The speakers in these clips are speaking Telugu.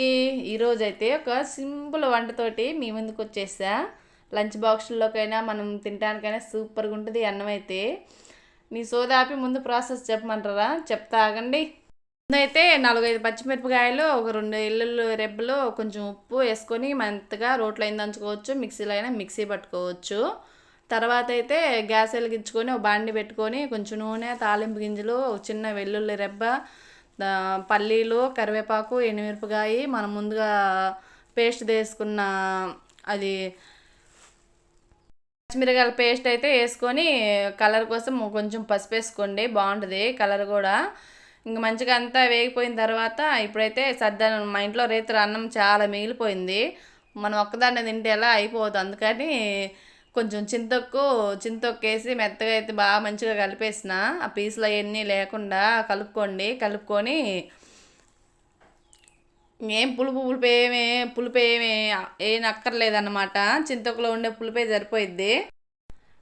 అందరికీ ఈరోజైతే ఒక సింపుల్ వంటతోటి మీ ముందుకు వచ్చేసా. లంచ్ బాక్స్లోకైనా మనం తినడానికైనా సూపర్గా ఉంటుంది అన్నం అయితే. మీ సోదాపి ముందు ప్రాసెస్ చెప్పమంటారా? చెప్తా ఆగండి. ముందైతే 4-5 పచ్చిమిరపకాయలు, ఒక 2 ఎల్లుల్లి రెబ్బలు, కొంచెం ఉప్పు వేసుకొని మంతగా రోట్లో అయిన దంచుకోవచ్చు, మిక్సీలో అయినా మిక్సీ పట్టుకోవచ్చు. తర్వాత అయితే గ్యాస్ వెలిగించుకొని ఒక బాండి పెట్టుకొని కొంచెం నూనె, తాలింపు గింజలు, చిన్న వెల్లుల్లి రెబ్బ, పల్లీలు, కరివేపాకు, ఎండుమిరపకాయ, మనం ముందుగా పేస్ట్ తీసుకున్న అది పచ్చిమిరకాయల పేస్ట్ అయితే వేసుకొని కలర్ కోసం కొంచెం పసుపు వేసుకోండి, బాగుంటుంది కలర్ కూడా. ఇంక మంచిగా అంతా వేగిపోయిన తర్వాత ఇప్పుడైతే సర్దాను. మా ఇంట్లో రేత్రి అన్నం చాలా మిగిలిపోయింది, మనం ఒక్కదాన్నే తింటే ఎలా అయిపోతుంది, అందుకని కొంచెం చింతొక్కు వేసి మెత్తగా అయితే బాగా మంచిగా కలిపేసిన. ఆ పీసులు అవన్నీ లేకుండా కలుపుకొని ఏం పులుపు ఏం అక్కర్లేదన్నమాట. చింతొక్కులో ఉండే పులుపే సరిపోయిద్ది.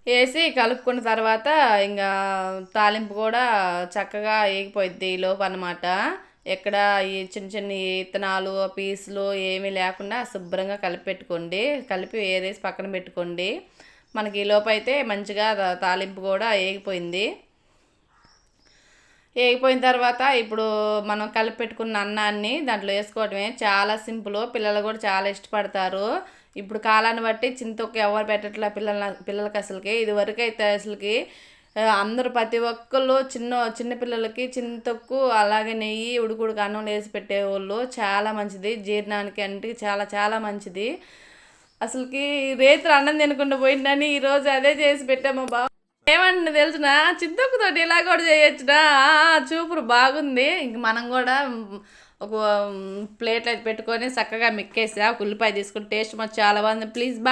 వేసి కలుపుకున్న తర్వాత ఇంకా తాలింపు కూడా చక్కగా వేగిపోయిద్ది ఈ లోపు అన్నమాట. ఎక్కడ ఈ చిన్న చిన్న విత్తనాలు పీసులు ఏమీ లేకుండా శుభ్రంగా కలిపి ఏరేసి పక్కన పెట్టుకోండి. మనకి ఈ లోపు అయితే మంచిగా తాలింపు కూడా వేగిపోయింది. వేగిపోయిన తర్వాత ఇప్పుడు మనం కలిపి పెట్టుకున్న అన్నాన్ని దాంట్లో వేసుకోవడమే. చాలా సింపుల్, పిల్లలు కూడా చాలా ఇష్టపడతారు. ఇప్పుడు కాలాన్ని బట్టి చింతొక్కు ఎవరు పెట్టట్లే పిల్లలకి అసలుకి. ఇదివరకు అయితే అసలుకి అందరూ ప్రతి ఒక్కళ్ళు చిన్న పిల్లలకి చింతొక్కు అలాగే నెయ్యి ఉడుకుడుకు అన్నం వేసి పెట్టేవాళ్ళు. చాలా మంచిది జీర్ణానికి, అంటే చాలా చాలా మంచిది. అసలుకి రేత్రి అన్నం తినకుండా పోయిందని ఈరోజు అదే చేసి పెట్టాము. ఏమంటే తెలిసిన చింతొక్కుతోటి ఇలా కూడా చేయొచ్చునా, చూపురు బాగుంది. ఇంక మనం కూడా ఒక ప్లేట్ అయితే పెట్టుకొని చక్కగా మిక్కేసా. ఉల్లిపాయ తీసుకుని టేస్ట్ మాకు చాలా బాగుంది. Please bye.